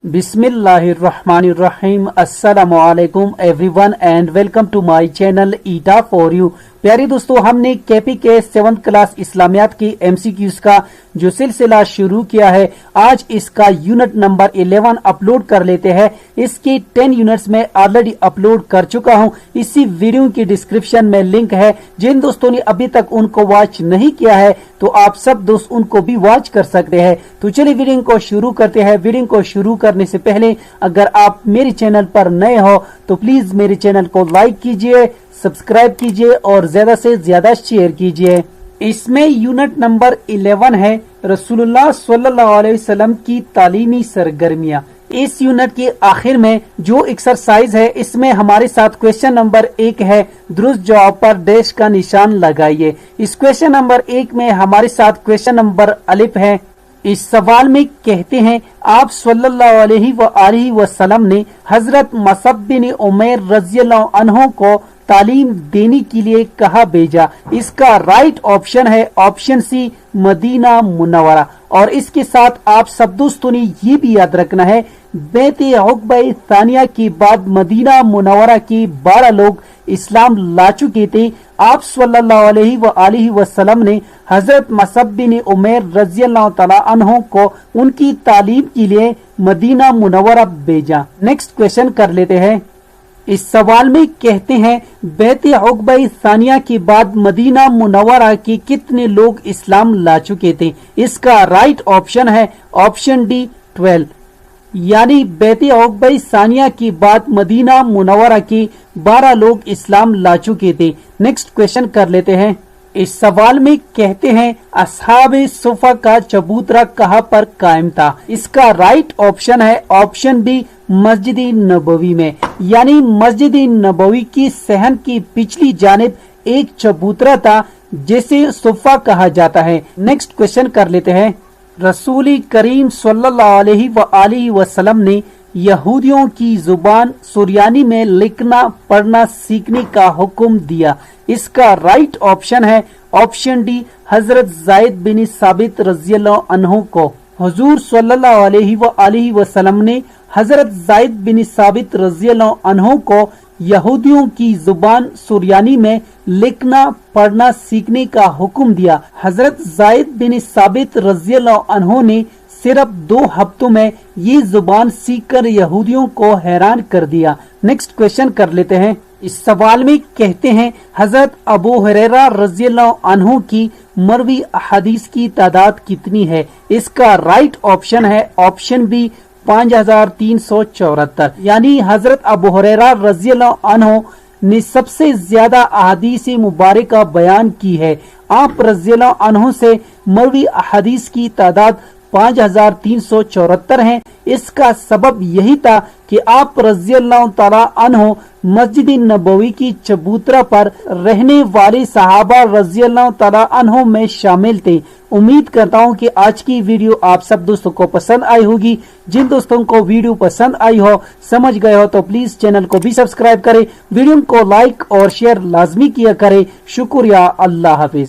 बिस्मिल्लाहिर्रहमानिर्रहीम अस्सलामु अलैकुम everyone and welcome to my channel Eta for you. प्यारे दोस्तों, हमने केपी के 7th क्लास इस्लामियात की एमसीक्यूज का जो सिलसिला शुरू किया है, आज इसका यूनिट नंबर 11 अपलोड कर लेते हैं। इसकी 10 यूनिट्स में ऑलरेडी अपलोड कर चुका हूं। इसी वीडियो की डिस्क्रिप्शन में लिंक है। जिन दोस्तों ने अभी तक उनको वॉच नहीं किया है तो आप सब दोस्त उनको भी वॉच कर सकते हैं। तो चलिए वीडियो को शुरू करते हैं। वीडियो को शुरू करने से पहले अगर आप मेरे चैनल पर नए हो तो प्लीज मेरे चैनल को लाइक कीजिए, सब्सक्राइब कीजिए और ज्यादा से ज्यादा शेयर कीजिए। इसमें यूनिट नंबर 11 है रसूलुल्लाह सल्लल्लाहु अलैहि वसल्लम की तालीमी सरगर्मियां। इस यूनिट के आखिर में जो एक्सरसाइज है, इसमें हमारे साथ क्वेश्चन नंबर 1 है, दुरुस्त जवाब पर डैश का निशान लगाइए। इस क्वेश्चन नंबर 1 में हमारे साथ क्वेश्चन नंबर अलिफ है। इस सवाल में कहते हैं, आप सल्लल्लाहु अलैहि वसल्लम ने हजरत मसअब बिन उमैर रज़ियल्लाहु अन्हु को तालीम देने के लिए कहा भेजा। इसका राइट ऑप्शन है ऑप्शन सी मदीना मुनव्वरा। और इसके साथ आप सब दोस्तों ने ये भी याद रखना है, बैत उक़बा सानिया के बाद मदीना मुनव्वरा के 12 लोग इस्लाम ला चुके थे। आप सल्लल्लाहु अलैहि वसल्लम ने हजरत मसअब बिन उमैर रज़ियल्लाहु तआला अन्हु को उनकी तालीम के लिए मदीना मुनव्वरा भेजा। नेक्स्ट क्वेश्चन कर लेते हैं। इस सवाल में कहते हैं, बैत उक़बा सानिया के बाद मदीना मुनव्वरा के कितने लोग इस्लाम ला चुके थे? इसका राइट ऑप्शन है ऑप्शन डी 12, यानी बैत उक़बा सानिया के बाद मदीना मुनव्वरा के 12 लोग इस्लाम ला चुके थे। नेक्स्ट क्वेश्चन कर लेते हैं। इस सवाल में कहते हैं, अस्हाबे सुफ़ा का चबूतरा कहाँ पर कायम था? इसका राइट ऑप्शन है ऑप्शन बी मस्जिद नबवी में, यानी मस्जिद नबवी की सहन की पिछली जानिब एक चबूतरा था जिसे सुफ़ा कहा जाता है। नेक्स्ट क्वेश्चन कर लेते हैं। रसूल करीम सल्लल्लाहु अलैहि वसल्लम ने यहूदियों की जुबान सुरयानी में लिखना पढ़ना सीखने का हुक्म दिया। इसका राइट ऑप्शन है ऑप्शन डी हजरत ज़ैद बिन साबित रज़ियल्लाहु अन्हु को। हुजूर सल्लल्लाहु अलैहि वसल्लम ने हजरत ज़ैद बिन साबित रज़ियल्लाहु अन्हु को यहूदियों की जुबान सुरयानी में लिखना पढ़ना सीखने का हुक्म दिया। हजरत ज़ैद बिन साबित रज़ियल्लाहु अन्हु ने सिर्फ 2 हफ्तों में ये जुबान सीखकर यहूदियों को हैरान कर दिया। नेक्स्ट क्वेश्चन कर लेते हैं। इस सवाल में कहते हैं, हजरत अबू हुरैरा रज़ियल्लाहु अन्हु की मरवी हदीस की तादाद कितनी है? इसका राइट ऑप्शन है ऑप्शन बी 5374, यानी हजरत अबू हुरैरा रज़ियल्लाहु अन्हु ने सबसे ज्यादा अहादीस मुबारका बयान की है। आप रज़ियल्लाहु अन्हु से मरवी हदीस की तादाद 5374 है। इसका सबब यही था कि आप रज़ियल्लाहु तआला अन्हु मस्जिद नबवी की चबूतरा पर रहने वाले सहाबा रज़ियल्लाहु तआला अन्हु में शामिल थे। उम्मीद करता हूँ कि आज की वीडियो आप सब दोस्तों को पसंद आई होगी। जिन दोस्तों को वीडियो पसंद आई हो, समझ गए हो, तो प्लीज चैनल को भी सब्सक्राइब करें, वीडियो को लाइक और शेयर लाजमी किया करें। शुक्रिया। अल्लाह हाफिज।